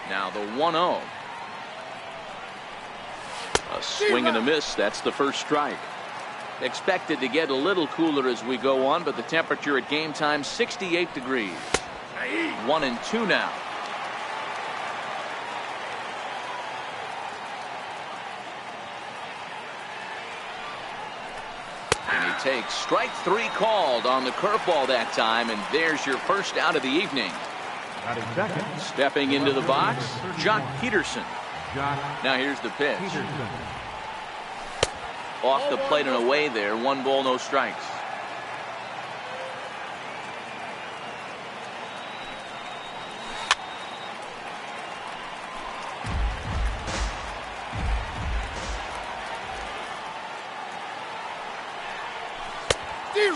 Now the 1-0. A swing and a miss. That's the first strike. Expected to get a little cooler as we go on, but the temperature at game time 68 degrees. 1-2 now. And he takes strike 3 called on the curveball that time, and there's your first out of the evening. Stepping into the box, Jock Peterson. Now here's the pitch. Off the plate and away there. 1 ball, no strikes.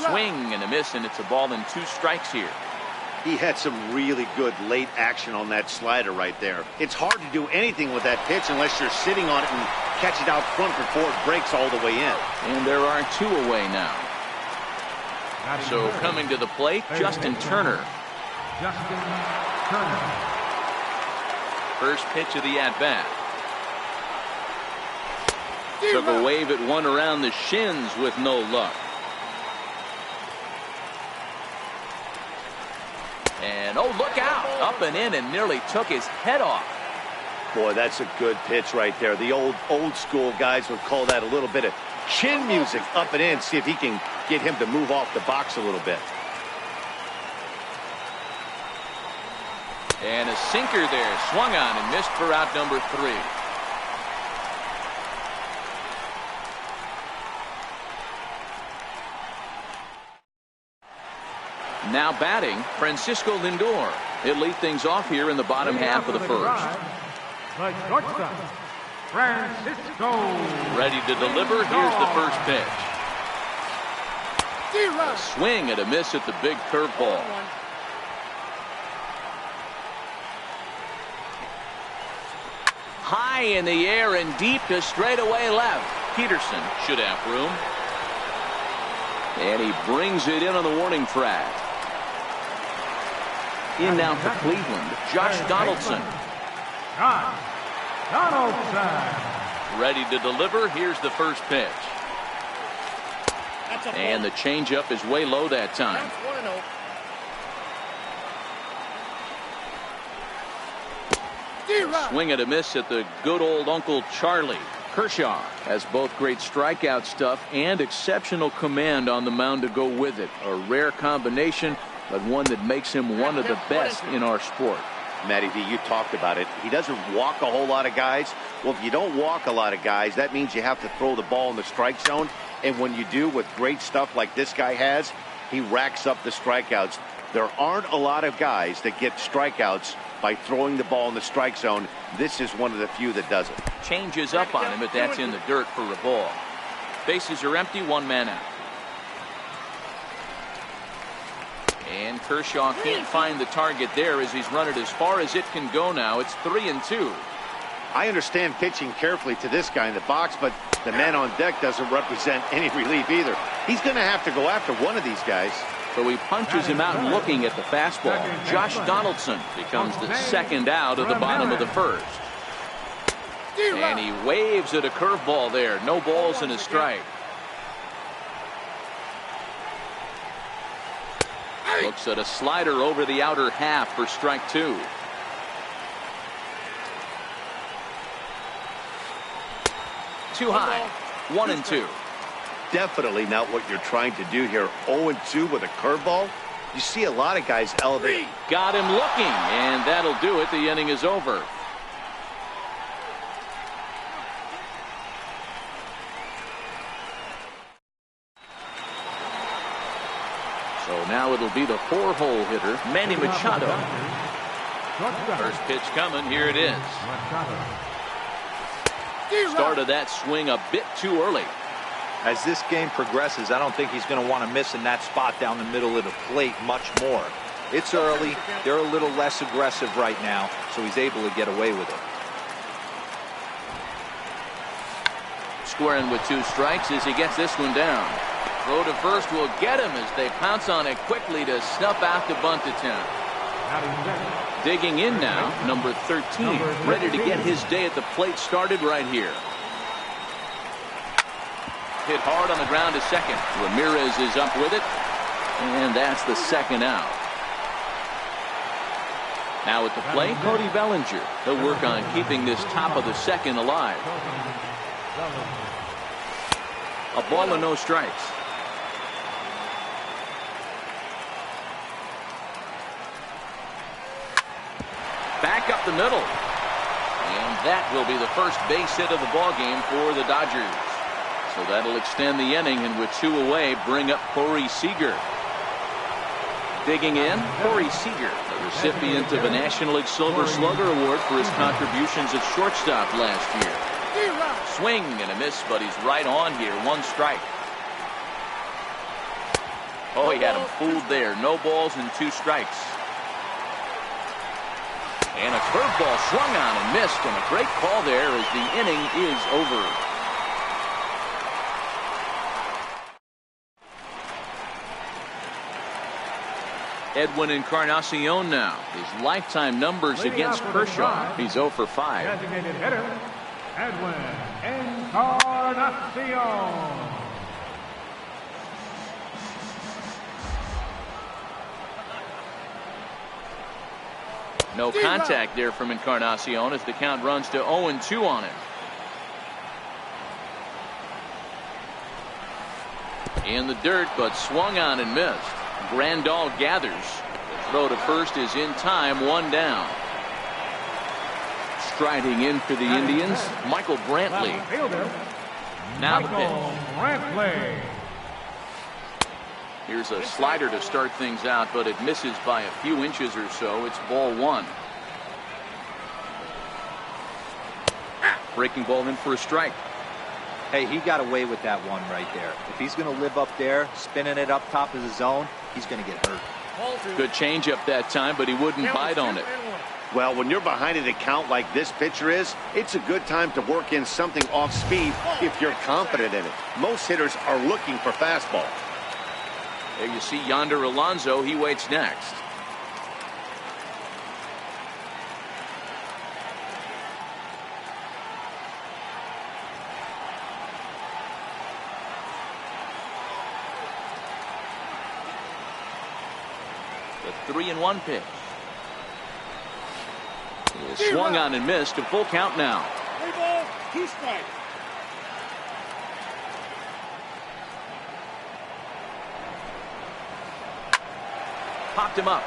Swing and a miss, and it's a ball and 2 strikes here. He had some really good late action on that slider right there. It's hard to do anything with that pitch unless you're sitting on it and catch it out front before it breaks all the way in. And there are 2 away now. So coming to the plate, Justin Turner. First pitch of the at-bat. Took a wave at one around the shins with no luck. And oh, look out! Up and in and nearly took his head off. Boy, that's a good pitch right there. The old school guys would call that a little bit of chin music. Up and in, see if he can get him to move off the box a little bit. And a sinker there, swung on and missed for out number 3. Now batting, Francisco Lindor. He'll lead things off here in the bottom half of the first. Francisco. Ready to deliver. Here's the first pitch. A swing and a miss at the big curveball. High in the air and deep to straightaway left. Peterson should have room. And he brings it in on the warning track. In now for Cleveland, Josh Donaldson. Ready to deliver. Here's the first pitch. And the changeup is way low that time. Swing and a miss at the good old Uncle Charlie. Kershaw has both great strikeout stuff and exceptional command on the mound to go with it. A rare combination, but one that makes him one of the best in our sport. Matty V, you talked about it. He doesn't walk a whole lot of guys. Well, if you don't walk a lot of guys, that means you have to throw the ball in the strike zone. And when you do, with great stuff like this guy has, he racks up the strikeouts. There aren't a lot of guys that get strikeouts by throwing the ball in the strike zone. This is one of the few that does it. Changes up on him, but that's in the dirt for a ball. Bases are empty, 1 man out. And Kershaw can't find the target there as he's run it as far as it can go now. It's 3-2. I understand pitching carefully to this guy in the box, but the man on deck doesn't represent any relief either. He's going to have to go after one of these guys. So he punches him out and looking at the fastball. Josh Donaldson becomes the second out of the bottom of the first. And he waves at a curveball there. No balls and a strike. Looks at a slider over the outer half for strike 2. Too high. 1-2. Definitely not what you're trying to do here. 0-2 with a curveball. You see a lot of guys elevate. Got him looking, and that'll do it. The inning is over. So now it'll be the 4-hole hitter, Manny Machado. First pitch coming. Here it is. Started that swing a bit too early. As this game progresses, I don't think he's going to want to miss in that spot down the middle of the plate much more. It's early. They're a little less aggressive right now, so he's able to get away with it. Squaring with 2 strikes as he gets this one down. Throw to first will get him as they pounce on it quickly to snuff out the bunt attempt. Digging in now, number 13, ready to get his day at the plate started right here. Hit hard on the ground to second. Ramirez is up with it, and that's the second out. Now at the plate, Cody Bellinger. He'll work on keeping this top of the second alive. A ball and no strikes. Back up the middle. And that will be the first base hit of the ball game for the Dodgers. So that'll extend the inning, and with 2 away, bring up Corey Seager. Digging in, Corey Seager, the recipient of a National League Silver Slugger Award for his contributions at shortstop last year. Swing and a miss, but he's right on here. 1 strike. Oh, he had him fooled there. No balls and 2 strikes. And a curveball swung on and missed, and a great call there as the inning is over. Edwin Encarnacion now. His lifetime numbers against Kershaw. He's 0 for 5. Designated hitter, Edwin Encarnacion. No contact there from Encarnacion as the count runs to 0-2 on him. In the dirt, but swung on and missed. Grandal gathers. The throw to first is in time, 1 down. Striding in for the Indians, Michael Brantley. Now the pitch. Here's a slider to start things out, but it misses by a few inches or so. It's ball 1. Breaking ball in for a strike. Hey, he got away with that one right there. If he's going to live up there, spinning it up top of the zone, he's going to get hurt. Good changeup that time, but he wouldn't bite on it. Well, when you're behind an account like this pitcher is, it's a good time to work in something off speed if you're confident in it. Most hitters are looking for fastball. There you see Yonder Alonso. He waits next. The 3-1 pitch. He swung on and missed. A full count now. 3 balls, 2 strikes. Popped him up.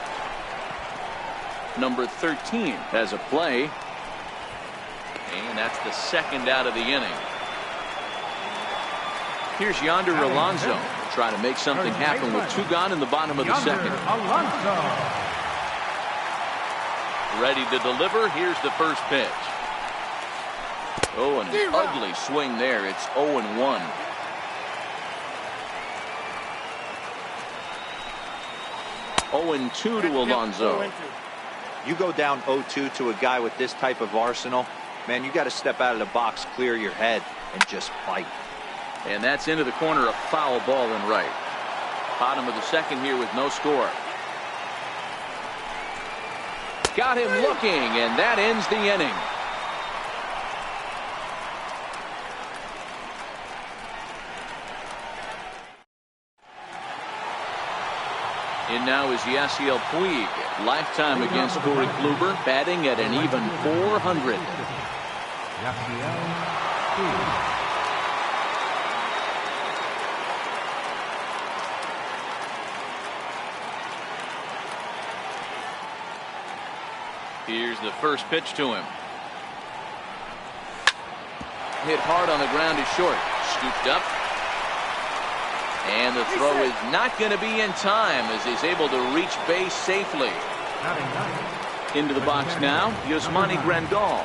Number 13 has a play. And that's the second out of the inning. Here's Yonder Alonso. Try to make something happen with 2 gone in the bottom of the second. Ready to deliver. Here's the first pitch. Oh, and an ugly swing there. It's 0-1. Oh, 2 to Alonso. You go down 0-2 to a guy with this type of arsenal, man, you got to step out of the box, clear your head, and just fight. And that's into the corner, a foul ball and right. Bottom of the second here with no score. Got him looking, and that ends the inning. In now is Yasiel Puig. Lifetime against Corey Kluber, batting at an even .400. Here's the first pitch to him. Hit hard on the ground is short. Scooped up. And the throw is not going to be in time as he's able to reach base safely. Into the box now, Yasmani Grandal.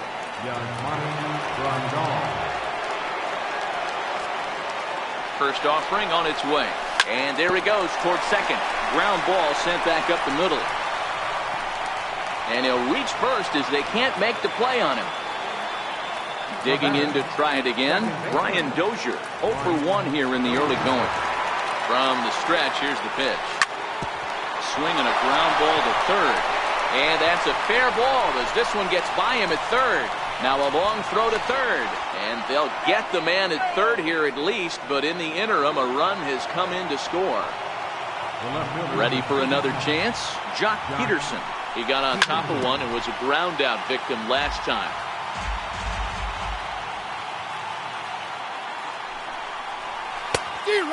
First offering on its way. And there he goes towards second. Ground ball sent back up the middle. And he'll reach first as they can't make the play on him. Digging in to try it again, Brian Dozier. 0 for 1 here in the early going. From the stretch, here's the pitch. Swing and a ground ball to third. And that's a fair ball as this one gets by him at third. Now a long throw to third. And they'll get the man at third here at least, but in the interim, a run has come in to score. Ready for another chance? Jock Peterson. He got on top of one and was a ground out victim last time.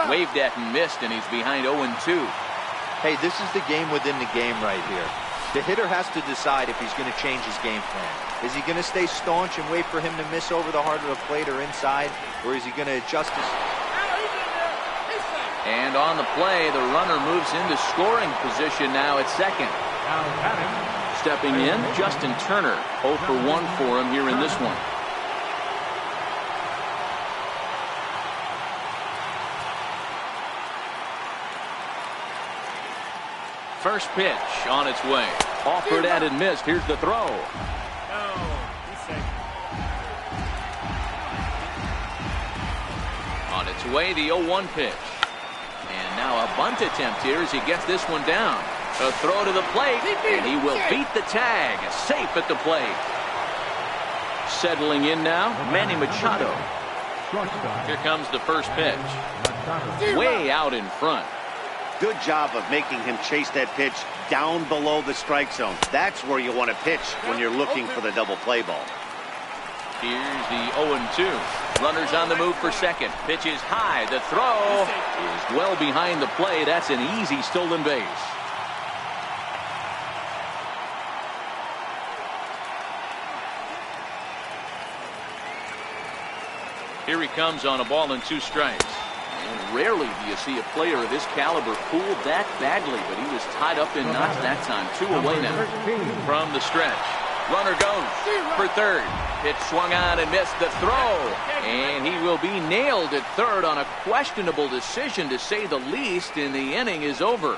Waved at and missed, and he's behind 0-2. Hey, this is the game within the game right here. The hitter has to decide if he's going to change his game plan. Is he going to stay staunch and wait for him to miss over the heart of the plate or inside, or is he going to adjust his... And on the play, the runner moves into scoring position now at second. Stepping in, Justin Turner. 0 for 1 for him here in this one. First pitch on its way. Offered at and missed. Here's the throw. On its way, the 0-1 pitch. And now a bunt attempt here as he gets this one down. A throw to the plate, and he will beat the tag. Safe at the plate. Settling in now, Manny Machado. Here comes the first pitch. Way out in front. Good job of making him chase that pitch down below the strike zone. That's where you want to pitch when you're looking for the double play ball. Here's the 0-2. Runners on the move for second. Pitch is high. The throw is well behind the play. That's an easy stolen base. Here he comes on a ball and 2 strikes. And rarely do you see a player of this caliber fooled that badly, but he was tied up in knots that time. 2 away now from the stretch. Runner goes for third. Pitch swung on and missed the throw. And he will be nailed at third on a questionable decision, to say the least, and the inning is over.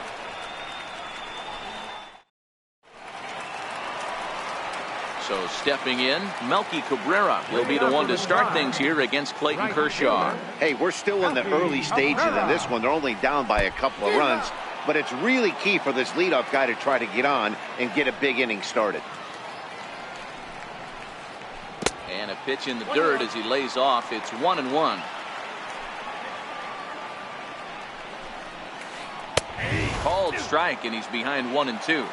So stepping in, Melky Cabrera will be the one to start things here against Clayton Kershaw. Hey, we're still in the early stages in this one. They're only down by a couple of runs, but it's really key for this leadoff guy to try to get on and get a big inning started. And a pitch in the dirt as he lays off. It's 1-1. Called strike, and he's behind 1-2.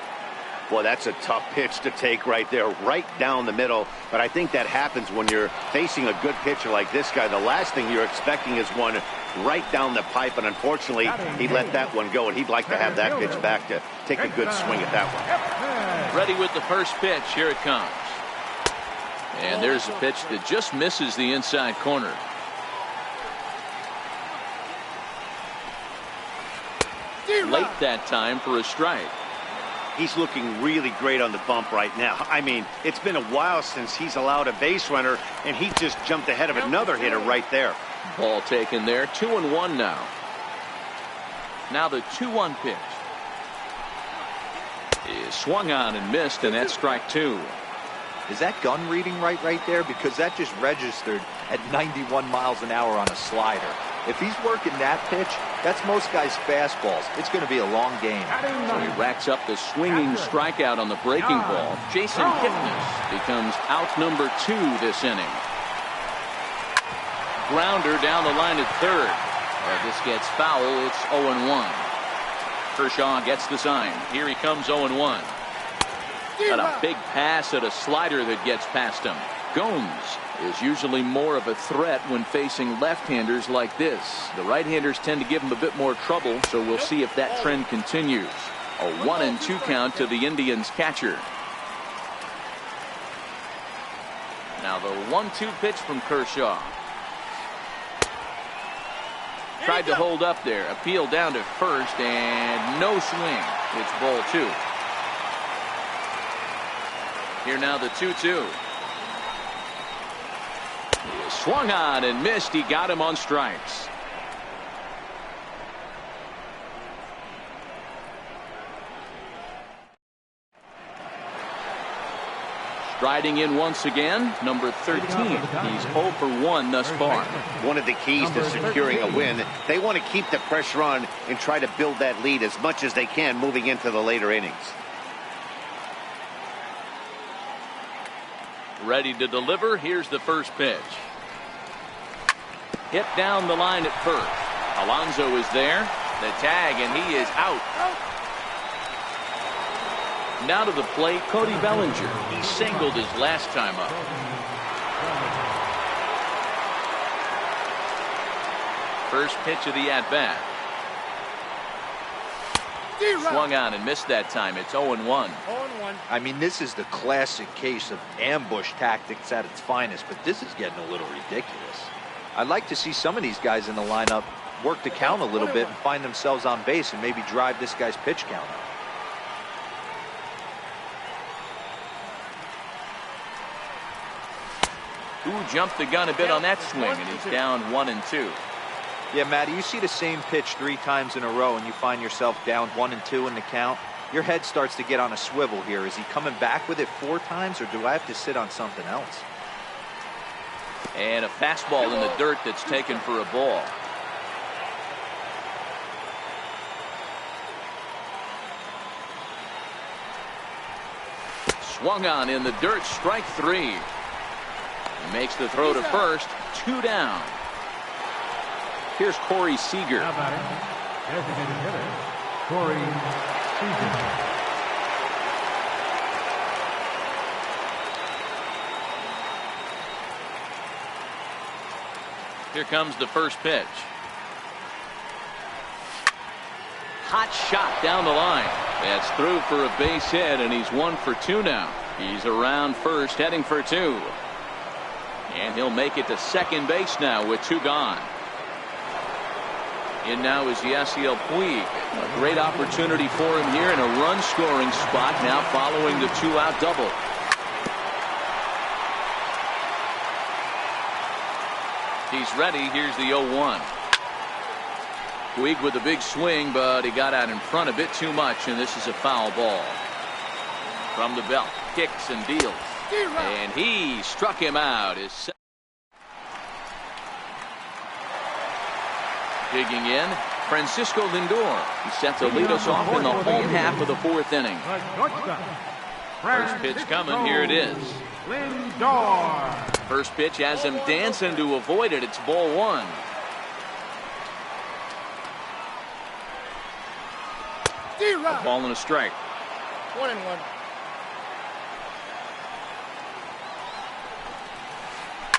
Boy, that's a tough pitch to take right there, right down the middle. But I think that happens when you're facing a good pitcher like this guy. The last thing you're expecting is one right down the pipe, and unfortunately, he let that one go, and he'd like to have that pitch back to take a good swing at that one. Ready with the first pitch. Here it comes. And there's a pitch that just misses the inside corner. Late that time for a strike. He's looking really great on the bump right now. I mean, it's been a while since he's allowed a base runner, and he just jumped ahead of another hitter right there. Ball taken there. 2-1 now. Now the 2-1 pitch is swung on and missed, and that's strike 2. Is that gun reading right there? Because that just registered at 91 miles an hour on a slider. If he's working that pitch, that's most guys' fastballs. It's going to be a long game. So he racks up the swinging strikeout on the breaking ball. Jason Kipnis becomes out number 2 this inning. Grounder down the line at third. This gets foul. It's 0-1. Kershaw gets the sign. Here he comes 0-1. Got a big pass at a slider that gets past him. Gomes is usually more of a threat when facing left-handers like this. The right-handers tend to give him a bit more trouble, so we'll see if that trend continues. A 1-2 count to the Indians catcher. Now the 1-2 pitch from Kershaw. Tried to hold up there. Appeal down to first, and no swing. It's ball 2. Here now the 2-2. He swung on and missed. He got him on strikes. Striding in once again, number 13. He's 0 for 1 thus far. One of the keys to securing a win, they want to keep the pressure on and try to build that lead as much as they can moving into the later innings. Ready to deliver. Here's the first pitch. Hit down the line at first. Alonso is there. The tag, and he is out. Now to the plate, Cody Bellinger. He singled his last time up. First pitch of the at-bat. Swung on and missed that time. It's 0-1. I mean, this is the classic case of ambush tactics at its finest, but this is getting a little ridiculous. I'd like to see some of these guys in the lineup work the count a little bit and find themselves on base and maybe drive this guy's pitch count up. Who jumped the gun a bit on that swing, and he's down 1-2. Yeah, Matty, you see the same pitch 3 times in a row and you find yourself down 1-2 in the count. Your head starts to get on a swivel here. Is he coming back with it 4 times, or do I have to sit on something else? And a fastball in the dirt that's taken for a ball. Swung on in the dirt, strike 3. He makes the throw to first, 2 down. Here's Corey Seager. Now batting, designated hitter, Corey Seager. Here comes the first pitch. Hot shot down the line. That's through for a base hit, and he's 1 for 2 now. He's around first, heading for 2. And he'll make it to second base now with 2 gone. In now is Yasiel Puig. A great opportunity for him here in a run-scoring spot now following the 2-out double. He's ready. Here's the 0-1. Puig with a big swing, but he got out in front a bit too much, and this is a foul ball. From the belt, kicks and deals. And he struck him out. Digging in, Francisco Lindor. He set to lead us off in the home half of the 4th inning. First pitch coming. Here it is. Lindor. First pitch has him dancing to avoid it. It's ball 1. A ball and a strike. 1-1.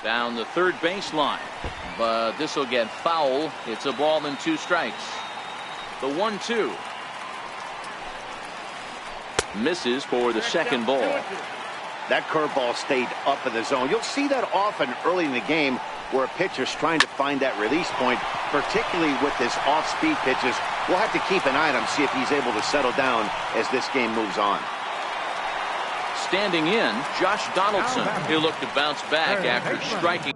Down the third baseline, but this will get foul. It's a ball and 2 strikes. The 1-2 misses for the second ball. That curveball stayed up in the zone. You'll see that often early in the game where a pitcher's trying to find that release point, particularly with his off-speed pitches. We'll have to keep an eye on him, see if he's able to settle down as this game moves on. Standing in, Josh Donaldson. He'll look to bounce back after striking.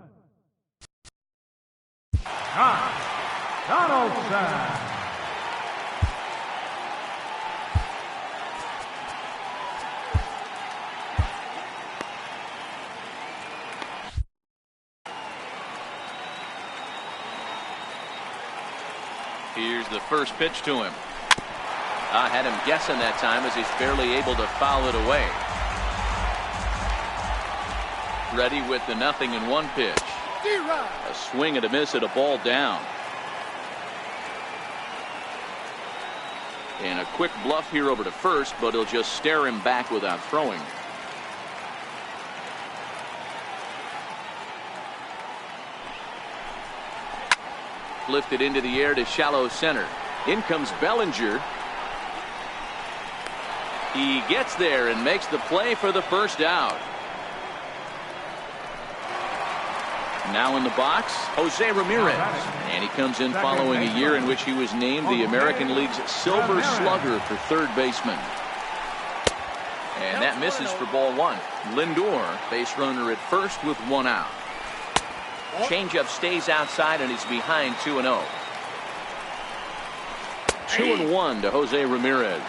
Donaldson. Here's the first pitch to him. I had him guessing that time as he's barely able to foul it away. Ready with the 0-1 pitch. A swing and a miss at a ball down. And a quick bluff here over to first, but he'll just stare him back without throwing. Lifted into the air to shallow center. In comes Bellinger. He gets there and makes the play for the first out. Now in the box, Jose Ramirez. And he comes in following a year in which he was named the American League's Silver Slugger for third baseman. And that misses for ball 1. Lindor, base runner at first with 1 out. Changeup stays outside and he's behind 2-0. 2-1 to Jose Ramirez.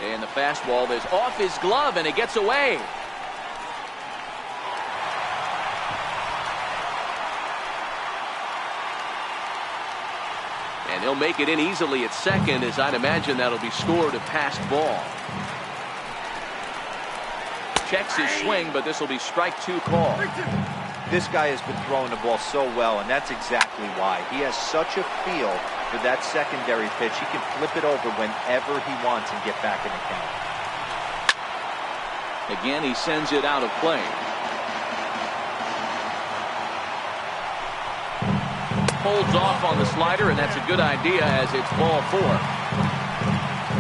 And the fastball is off his glove and it gets away. And he'll make it in easily at second, as I'd imagine that'll be scored a passed ball. checks his swing, but this will be strike 2 call. This guy has been throwing the ball so well, and that's exactly why. He has such a feel for that secondary pitch. He can flip it over whenever he wants and get back in the count. Again, he sends it out of play. Holds off on the slider, and that's a good idea as it's ball 4.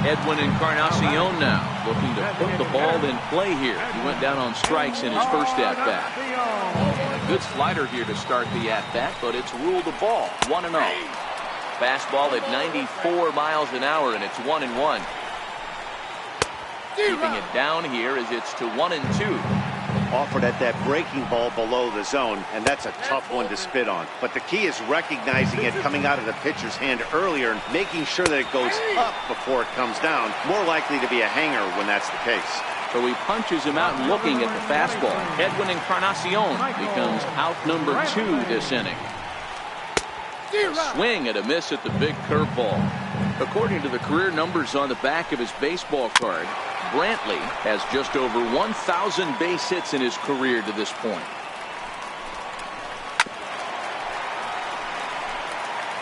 Edwin Encarnacion now looking to put the ball in play here. He went down on strikes in his first at-bat. And a good slider here to start the at-bat, but it's ruled a ball, 1-0. Fastball at 94 miles an hour, and it's 1-1. Keeping it down here as it's to 1-2. Offered at that breaking ball below the zone, and that's a tough one to spit on. But the key is recognizing it coming out of the pitcher's hand earlier and making sure that it goes up before it comes down. More likely to be a hanger when that's the case. So he punches him out and looking at the fastball. Edwin Encarnacion becomes out number 2 this inning. A swing and a miss at the big curveball. According to the career numbers on the back of his baseball card, Brantley has just over 1,000 base hits in his career to this point.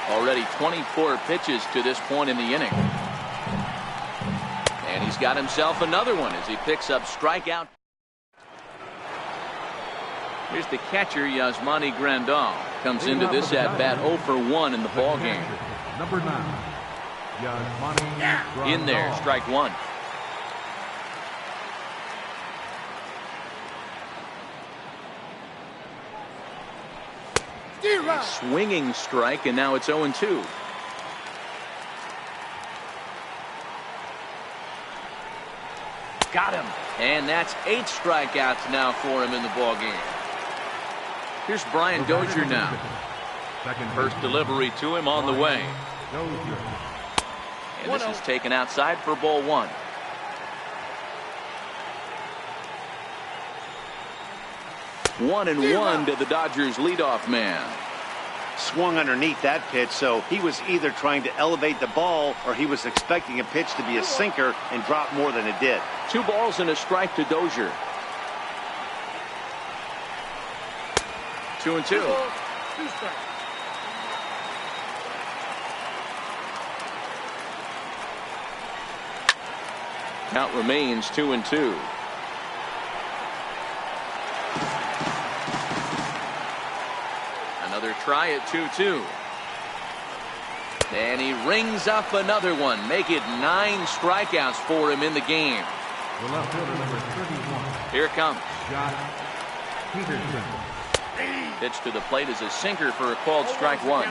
Already 24 pitches to this point in the inning. And he's got himself another one as he picks up strikeout. Here's the catcher, Yasmani Grandal. Comes into this at-bat 0 for 1 in the ball game. Number 9, Yasmani In there, strike 1. A swinging strike, and now it's 0-2. Got him. And that's 8 strikeouts now for him in the ball game. Here's Brian Dozier now. First delivery to him on the way. And this is taken outside for ball 1. 1-1 to the Dodgers leadoff man. Swung underneath that pitch, so he was either trying to elevate the ball or he was expecting a pitch to be a sinker and drop more than it did. 2 balls and a strike to Dozier. 2-2. Count remains 2-2. Another try at 2-2. And he rings up another one. Make it 9 strikeouts for him in the game. The left fielder, number 31. Here it comes. Josh Peterson. Pitch to the plate is a sinker for a called strike 1.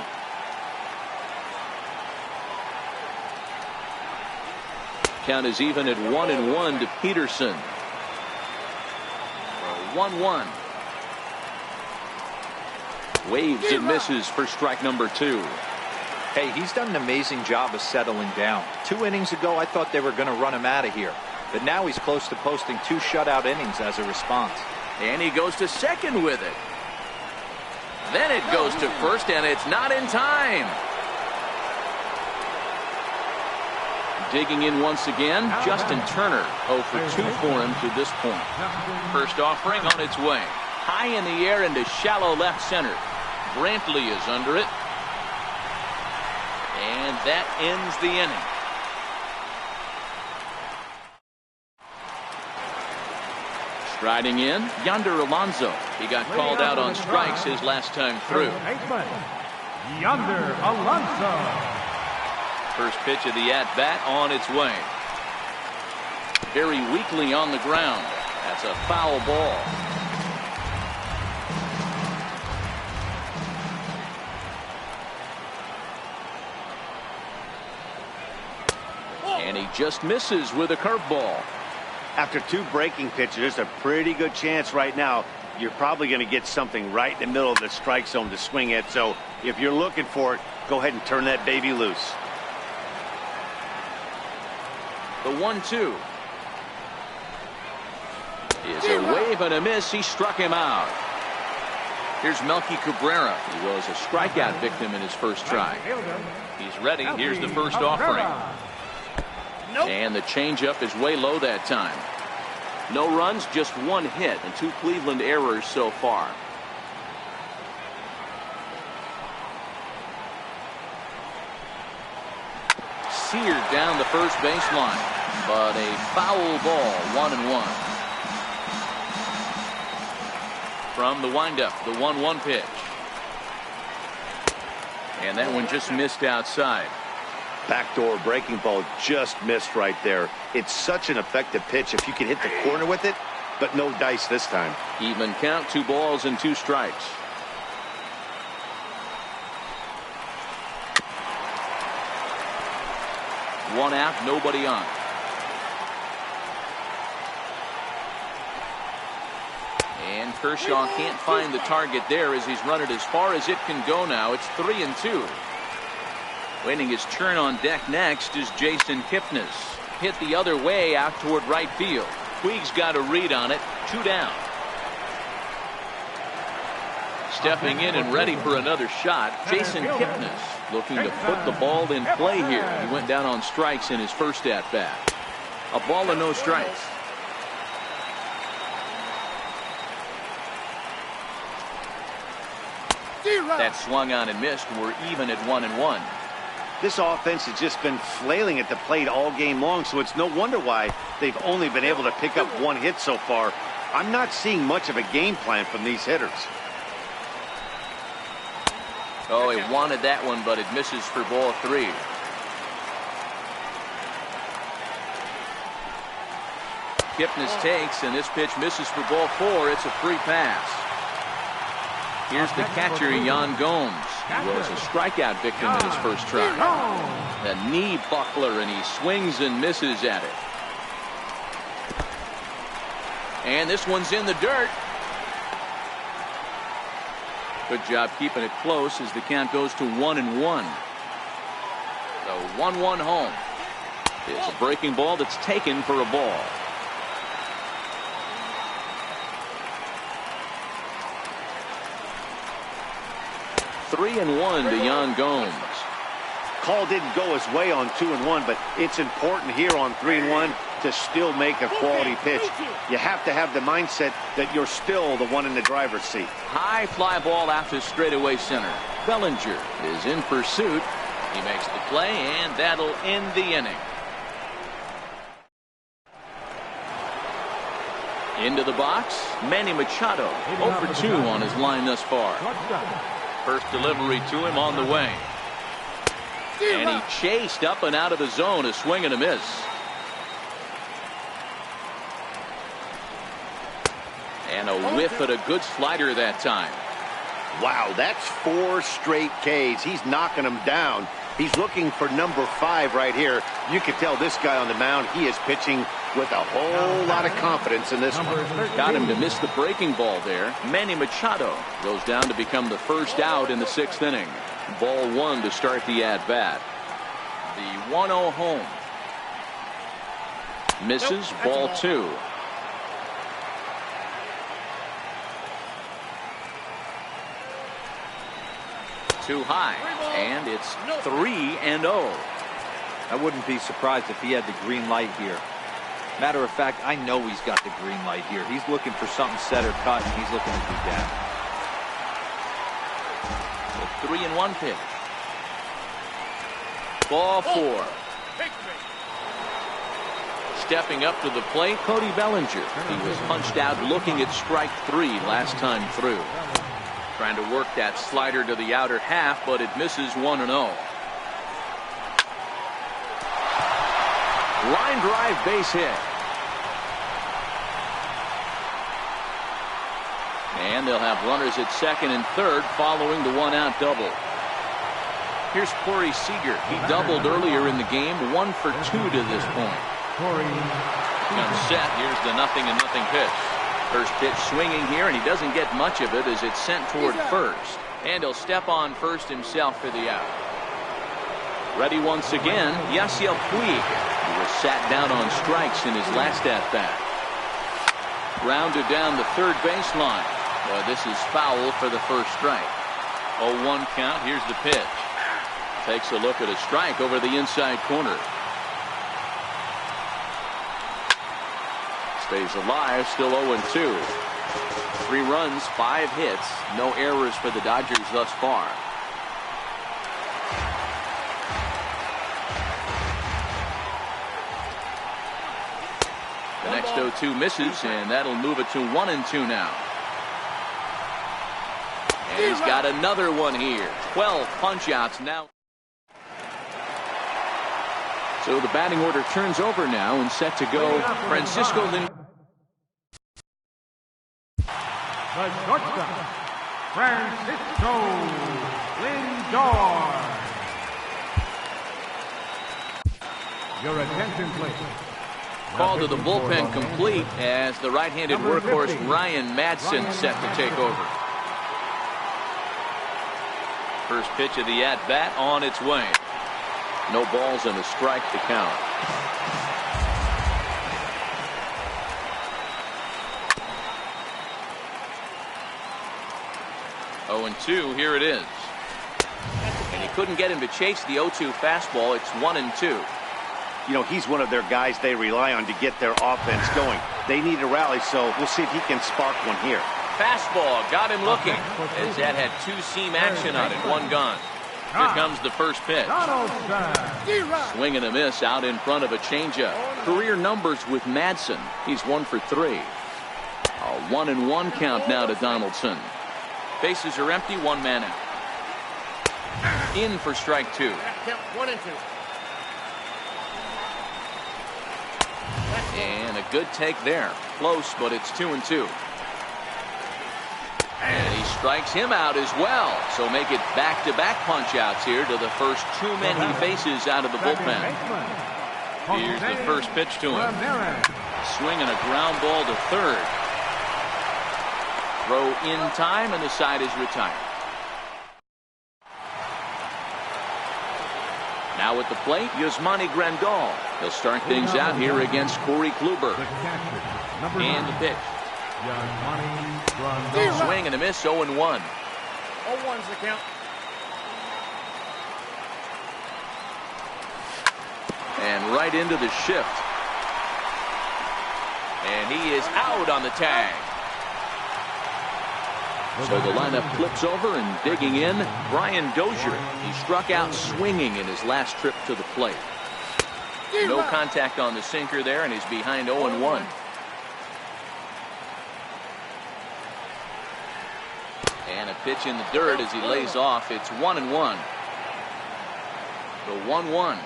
Count is even at 1-1 to Peterson. 1-1. Waves and misses for strike number 2. Hey, he's done an amazing job of settling down. 2 innings ago, I thought they were going to run him out of here. But now he's close to posting 2 shutout innings as a response. And he goes to second with it. Then it goes to first, and it's not in time. Digging in once again, Justin Turner. 0 for 2 for him to this point. First offering on its way. High in the air into shallow left center. Brantley is under it. And that ends the inning. Striding in, Yonder Alonso. He got called out on strikes his last time through. Yonder Alonso. First pitch of the at-bat on its way. Very weakly on the ground. That's a foul ball. And he just misses with a curveball. After 2 breaking pitches, there's a pretty good chance right now you're probably going to get something right in the middle of the strike zone to swing at. So if you're looking for it, go ahead and turn that baby loose. The 1-2 is a wave and a miss. He struck him out. Here's Melky Cabrera. He was a strikeout victim in his first try. He's ready. Here's the first offering. And the changeup is way low that time. No runs, just one hit, and 2 Cleveland errors so far. Seared down the first baseline, but a foul ball, 1-1. From the windup, the 1-1 pitch. And that one just missed outside. Backdoor breaking ball just missed right there. It's such an effective pitch if you can hit the corner with it, but no dice this time. Even count, 2 balls and 2 strikes. One out, nobody on. And Kershaw can't find the target there as he's run it as far as it can go now. It's 3-2. Waiting his turn on deck next is Jason Kipnis. Hit the other way out toward right field. Puig's got a read on it. 2 down. Stepping in and ready for another shot, Jason Kipnis looking to put the ball in play here. He went down on strikes in his first at-bat. A ball and no strikes. That swung on and missed. We're even at 1-1. This offense has just been flailing at the plate all game long, so it's no wonder why they've only been able to pick up 1 hit so far. I'm not seeing much of a game plan from these hitters. Oh, he wanted that one, but it misses for ball 3. Kipnis takes, and this pitch misses for ball 4. It's a free pass. Here's the catcher, Yan Gomes. He was a strikeout victim in his first try. A knee buckler, and he swings and misses at it. And this one's in the dirt. Good job keeping it close as the count goes to 1-1. The 1-1 home. It's a breaking ball that's taken for a ball. Three and 1 to Yan Gomes. Call didn't go his way on 2-1, but it's important here on 3-1 to still make a quality pitch. You have to have the mindset that you're still the one in the driver's seat. High fly ball out to straightaway center. Bellinger is in pursuit. He makes the play, and that'll end the inning. Into the box, Manny Machado, 0 for 2 on his line thus far. First delivery to him on the way. And he chased up and out of the zone, a swing and a miss. And a whiff at a good slider that time. Wow, that's 4 straight Ks. He's knocking them down. He's looking for number 5 right here. You can tell this guy on the mound, he is pitching with a whole lot of confidence in this one. Got him to miss the breaking ball there. Manny Machado goes down to become the first out in the 6th inning. Ball 1 to start the at-bat. The 1-0 home. Misses. Ball 2. Too high, and it's 3-0. I wouldn't be surprised if he had the green light here. Matter of fact, I know he's got the green light here. He's looking for something set or cut, and he's looking to do that. The 3-1 pitch. Ball 4. Stepping up to the plate, Cody Bellinger. He was punched out looking at strike 3 last time through. Trying to work that slider to the outer half, but it misses 1-0. Line drive base hit. And they'll have runners at 2nd and 3rd following the 1-out double. Here's Corey Seager. He doubled earlier in the game, 1 for 2 to this point. Comes set. Here's the 0-0 pitch. First pitch swinging here, and he doesn't get much of it as it's sent toward first. And he'll step on first himself for the out. Ready once again, Yasiel Puig. He was sat down on strikes in his last at-bat. Grounded down the 3rd baseline. Well, this is foul for the first strike. 0-1 count. Here's the pitch. Takes a look at a strike over the inside corner. Stays alive, still 0-2. 3 runs, 5 hits, no errors for the Dodgers thus far. The next 0-2 misses, and that'll move it to 1-2 now. And he's got another one here. 12 punch-outs now. So the batting order turns over now and set to go. Francisco Lindor. The shortstop, Francisco Lindor. Your attention, please. Call to the bullpen complete as the right-handed workhorse Ryan Madson set to take over. First pitch of the at-bat on its way. No balls and a strike to count. Oh, and 2, here it is. And he couldn't get him to chase the 0-2 fastball. It's 1-2. You know, he's one of their guys they rely on to get their offense going. They need a rally, so we'll see if he can spark one here. Fastball got him looking as that had 2-seam action on it. 1 gone. Here comes the first pitch. Swing and a miss out in front of a changeup. Career numbers with Madson. He's 1 for 3. A 1-1 count now to Donaldson. Bases are empty, 1 man out. In for strike 2. 1-2. And a good take there. Close, but it's 2-2. And he strikes him out as well. So make it back-to-back punch-outs here to the first 2 men he faces out of the bullpen. Here's the first pitch to him. Swinging a ground ball to third. Throw in time, and the side is retired. Now at the plate, Yasmani Grandal. He'll start things out here against Corey Kluber. And the pitch. Swing and a miss, 0-1. 0-1's the count. And right into the shift. And he is out on the tag. So the lineup flips over and digging in, Brian Dozier. He struck out swinging in his last trip to the plate. No contact on the sinker there, and he's behind 0-1. And a pitch in the dirt as he lays off. It's 1-1. The 1-1.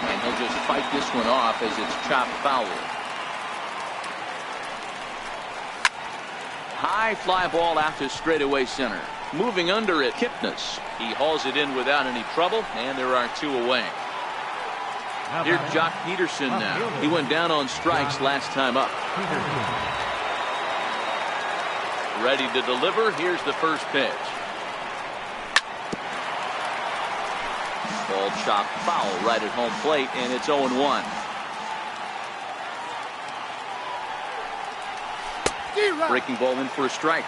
And he'll just fight this one off as it's chopped foul. High fly ball out to straightaway center. Moving under it, Kipnis. He hauls it in without any trouble, and there are 2 away. Here's Jock Peterson now. He went down on strikes last time up. Ready to deliver. Here's the first pitch. Ball chopped foul right at home plate, and it's 0-1. Breaking ball in for a strike.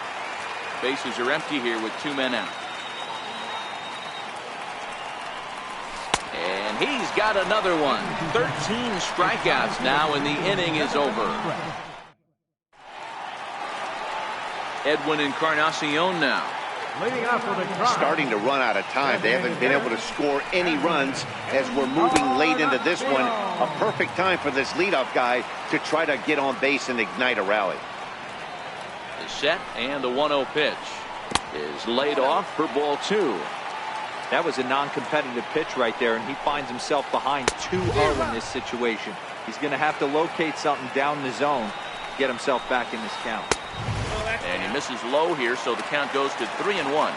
Bases are empty here with 2 men out. And he's got another one. 13 strikeouts now, and the inning is over. Edwin Encarnacion now. Starting to run out of time. They haven't been able to score any runs as we're moving late into this one. A perfect time for this leadoff guy to try to get on base and ignite a rally. The set and the 1-0 pitch is laid off for ball 2. That was a non-competitive pitch right there, and he finds himself behind 2-0 in this situation. He's going to have to locate something down the zone to get himself back in this count. And he misses low here, so the count goes to 3-1.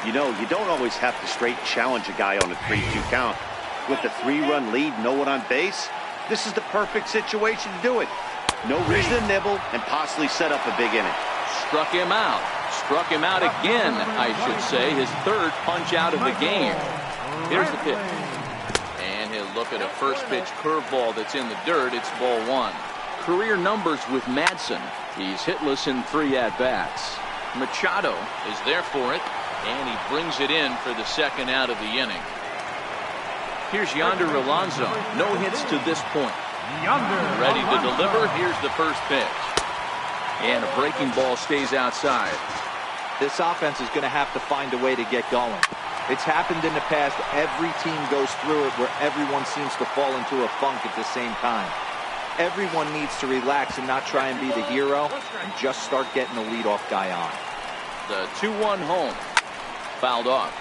You know, you don't always have to straight challenge a guy on a 3-2 count. With the 3-run lead, no one on base, this is the perfect situation to do it. No reason to nibble and possibly set up a big inning. Struck him out. Struck him out again, I should say. His 3rd punch out of the game. Here's the pitch. And he'll look at a first pitch curveball that's in the dirt. It's ball 1. Career numbers with Madson. He's hitless in 3 at-bats. Machado is there for it, and he brings it in for the 2nd out of the inning. Here's Yonder Alonso. No hits to this point. Ready to deliver. Here's the first pitch. And a breaking ball stays outside. This offense is going to have to find a way to get going. It's happened in the past. Every team goes through it where everyone seems to fall into a funk at the same time. Everyone needs to relax and not try and be the hero and just start getting the leadoff guy on. The 2-1 home. Fouled off.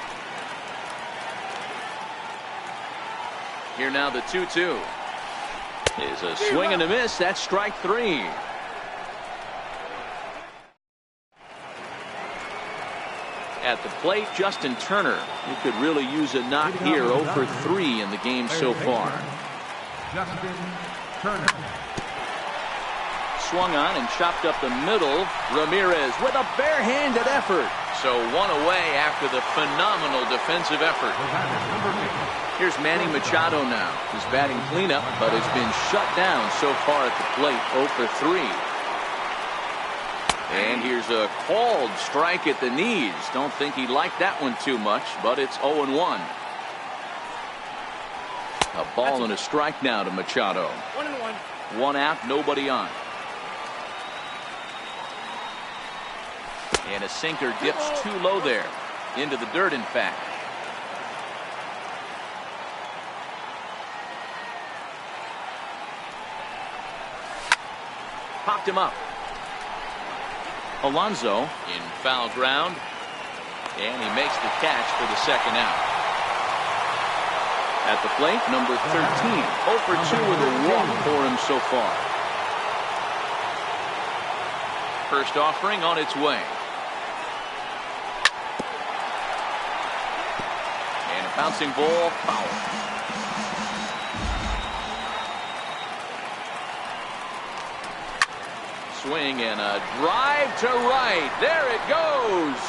Here now the 2-2. Is a swing and a miss. That's strike 3. At the plate, Justin Turner. He could really use a knock here. 0 for 3 in the game so far. Justin Turner. Swung on and chopped up the middle. Ramirez with a barehanded effort. So one away after the phenomenal defensive effort. Here's Manny Machado now. He's batting cleanup, but has been shut down so far at the plate. 0 for 3. And here's a called strike at the knees. Don't think he liked that one too much, but it's 0-1. A ball and a strike now to Machado. 1-1. One out, nobody on. And a sinker dips too low there. Into the dirt, in fact. Popped him up. Alonso in foul ground. And he makes the catch for the second out. At the plate, number 13. 0 for 2 with a walk for him so far. First offering on its way. And a bouncing ball, foul. Swing and a drive to right. There it goes.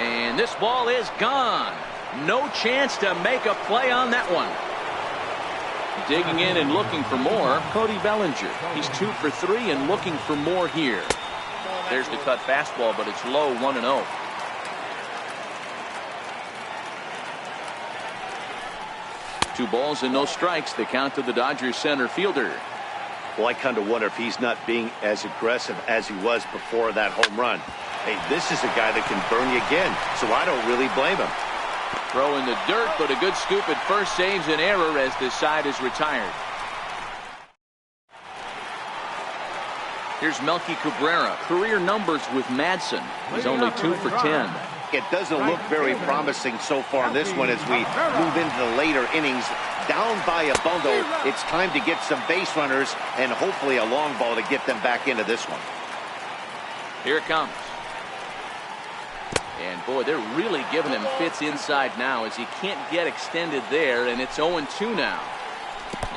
And this ball is gone. No chance to make a play on that one. Digging in and looking for more, Cody Bellinger. He's 2 for 3 and looking for more here. There's the cut fastball, but it's low, 1-0. Two balls and no strikes. The count to the Dodgers center fielder. Well, I kind of wonder if he's not being as aggressive as he was before that home run. Hey, this is a guy that can burn you again, so I don't really blame him. Throw in the dirt, but a good scoop at first saves an error as this side is retired. Here's Melky Cabrera. Career numbers with Madsen. He's only 2 for 10. It doesn't look very promising so far in this one as we move into the later innings. Down by a bundle, it's time to get some base runners and hopefully a long ball to get them back into this one. Here it comes. And boy, they're really giving him fits inside now as he can't get extended there, and it's 0-2 now.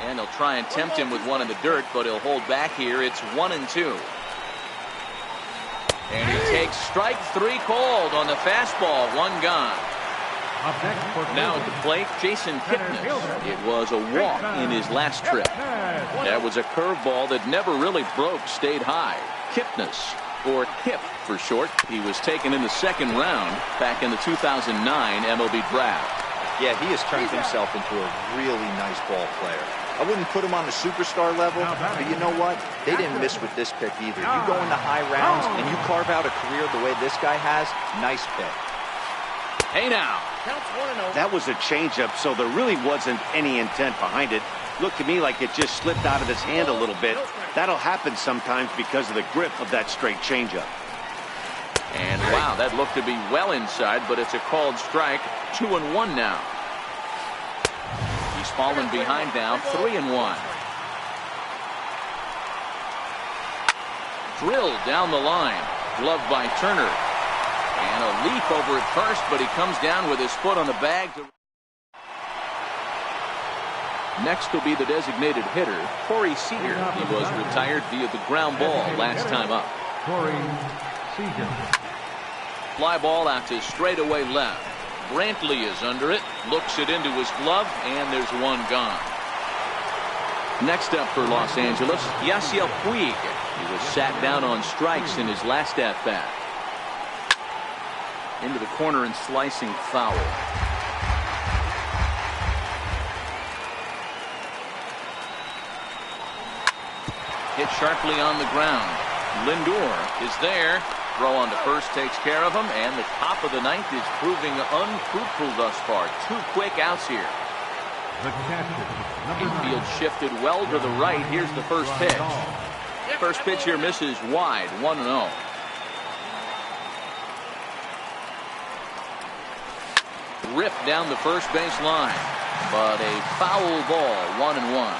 And they'll try and tempt him with one in the dirt, but he'll hold back here. It's 1-2. And he takes strike 3 called on the fastball. One gone. Now at the plate, Jason Kipnis. It was a walk in his last trip. That was a curveball that never really broke, stayed high. Kipnis, or Kip for short. He was taken in the second round back in the 2009 MLB draft. Yeah, he has turned himself into a really nice ball player. I wouldn't put him on the superstar level, but you know what? They didn't miss with this pick either. You go into high rounds and you carve out a career the way this guy has, nice pick. Hey now. That was a changeup, so there really wasn't any intent behind it. Looked to me like it just slipped out of his hand a little bit. That'll happen sometimes because of the grip of that straight changeup. And wow, that looked to be well inside, but it's a called strike. 2-1 now. He's fallen behind now. 3-1. Drilled down the line. Gloved by Turner. And a leap over at first, but he comes down with his foot on the bag. Next will be the designated hitter, Corey Seager. He was retired via the ground ball last time up. Corey Seager. Fly ball out to straightaway left. Brantley is under it, looks it into his glove, and there's one gone. Next up for Los Angeles, Yasiel Puig. He was sat down on strikes in his last at-bat. Into the corner and slicing foul. hit sharply on the ground. Lindor is there. Throw on to first takes care of him, and the top of the ninth is proving unfruitful thus far. 2 quick outs here. The catcher, Infield shifted well to the right. Here's the first pitch. First pitch here misses wide, 1-0. Ripped down the first base line, but a foul ball, 1-1.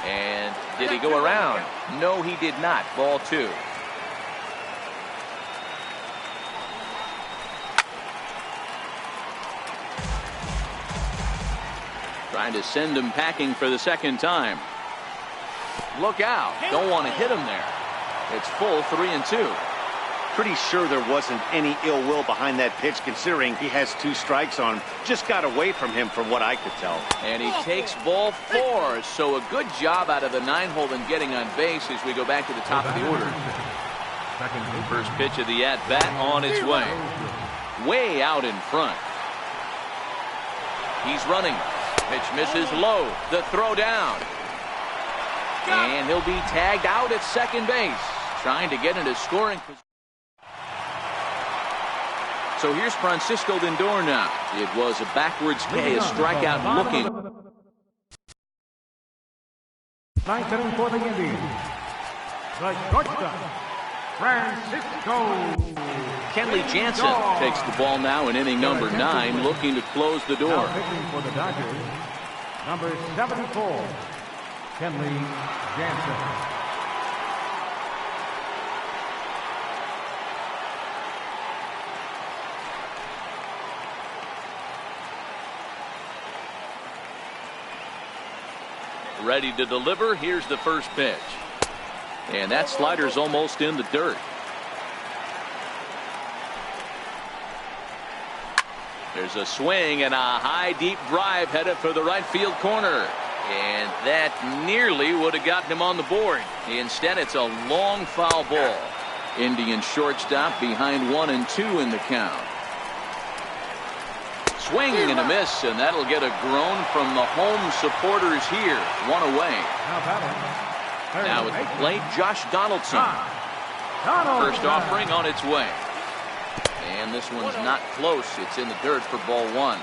And did he go around? No, he did not. Ball 2. Trying to send him packing for the second time. Look out. Don't want to hit him there. It's full 3-2. Pretty sure there wasn't any ill will behind that pitch, considering he has 2 strikes on him. Just got away from him from what I could tell. And he takes ball 4. So a good job out of the 9-hole in getting on base as we go back to the top of the order. First pitch of the at-bat on its way. Way out in front. He's running. Pitch misses low. The throw down. And he'll be tagged out at second base. Trying to get into scoring position. So here's Francisco Lindor now. It was a backwards K, a strikeout looking. 9th inning for the Indians. The shortstop, Francisco. Kenley Jansen takes the ball now in inning number 9, looking to close the door. Now pitching for the Dodgers, number 74, Kenley Jansen. Ready to deliver. Here's the first pitch. And that slider's almost in the dirt. There's a swing and a high deep drive headed for the right field corner. And that nearly would have gotten him on the board. Instead, it's a long foul ball. Indian shortstop behind 1-2 in the count. Swing and a miss, and that'll get a groan from the home supporters here. 1 away. Now at the plate, Josh Donaldson. First offering on its way. And this one's not close. It's in the dirt for ball 1.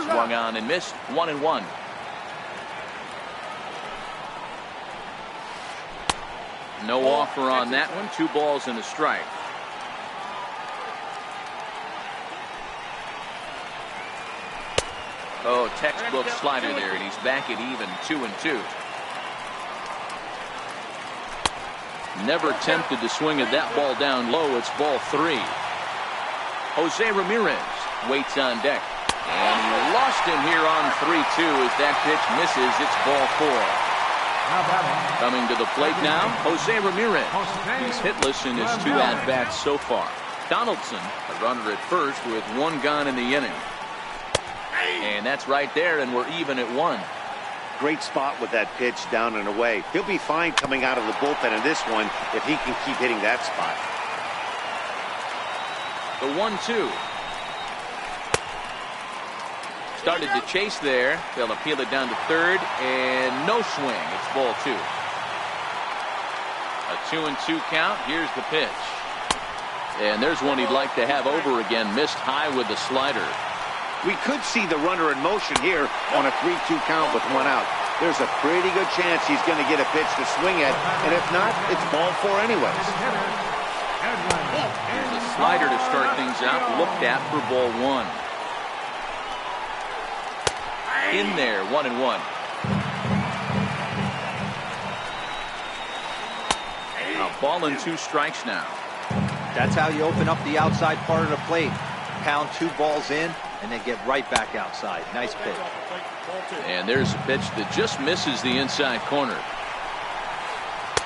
Swung on and missed. 1-1. No offer on that one. 2 balls and a strike. Oh, textbook slider there, and he's back at even 2-2. Never tempted to swing at that ball down low. It's ball 3. Jose Ramirez waits on deck. And he lost him here on 3-2 as that pitch misses. It's ball 4. Coming to the plate now, Jose Ramirez. He's hitless in his 2 at-bats so far. Donaldson, a runner at first with 1 gone in the inning. And that's right there, and we're even at 1. Great spot with that pitch down and away. He'll be fine coming out of the bullpen in this one if he can keep hitting that spot. The 1-2. Started to chase there. They'll appeal it down to third, and no swing. It's ball 2. A 2-2 count. Here's the pitch. And there's one he'd like to have over again. Missed high with the slider. We could see the runner in motion here on a 3-2 count with 1 out. There's a pretty good chance he's going to get a pitch to swing at, and if not, it's ball 4 anyways. Here's a slider to start things out, looked at for ball 1. In there, 1-1. A ball and 2 strikes now. That's how you open up the outside part of the plate. Pound 2 balls in, and then get right back outside. Nice pitch. And there's a pitch that just misses the inside corner.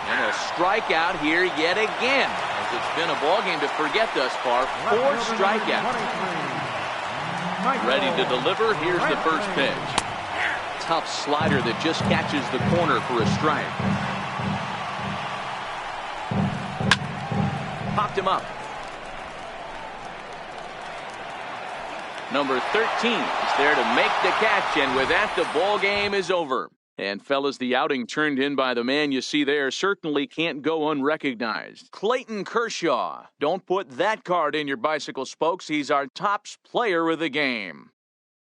And a strikeout here yet again, as it's been a ball game to forget thus far. 4 strikeouts. Ready to deliver. Here's the first pitch. Tough slider that just catches the corner for a strike. Popped him up. Number 13 is there to make the catch, and with that, the ball game is over. And fellas, the outing turned in by the man you see there certainly can't go unrecognized. Clayton Kershaw. Don't put that card in your bicycle spokes. He's our top player of the game.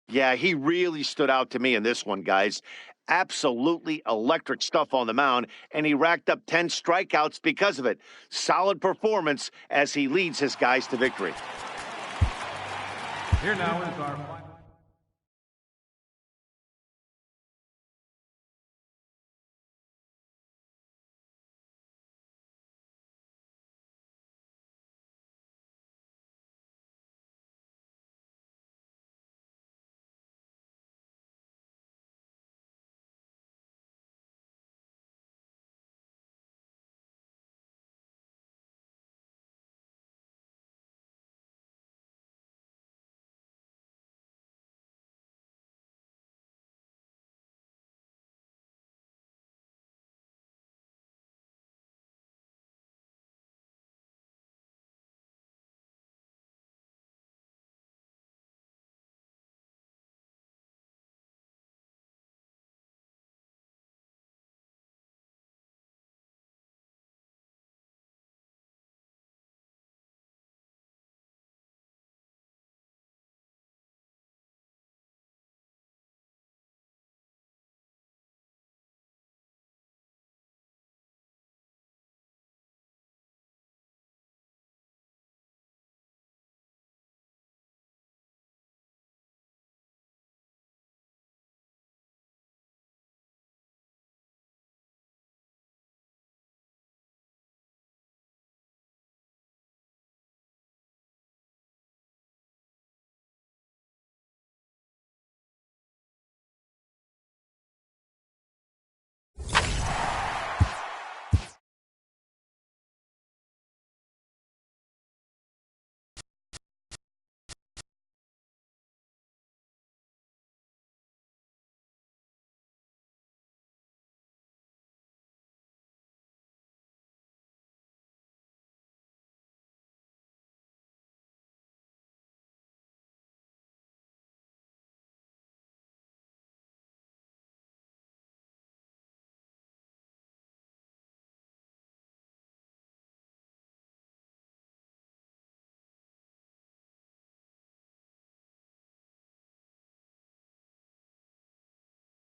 Yeah, he really stood out to me in this one, guys. Absolutely electric stuff on the mound, and he racked up 10 strikeouts because of it. Solid performance as he leads his guys to victory. Here now is our final.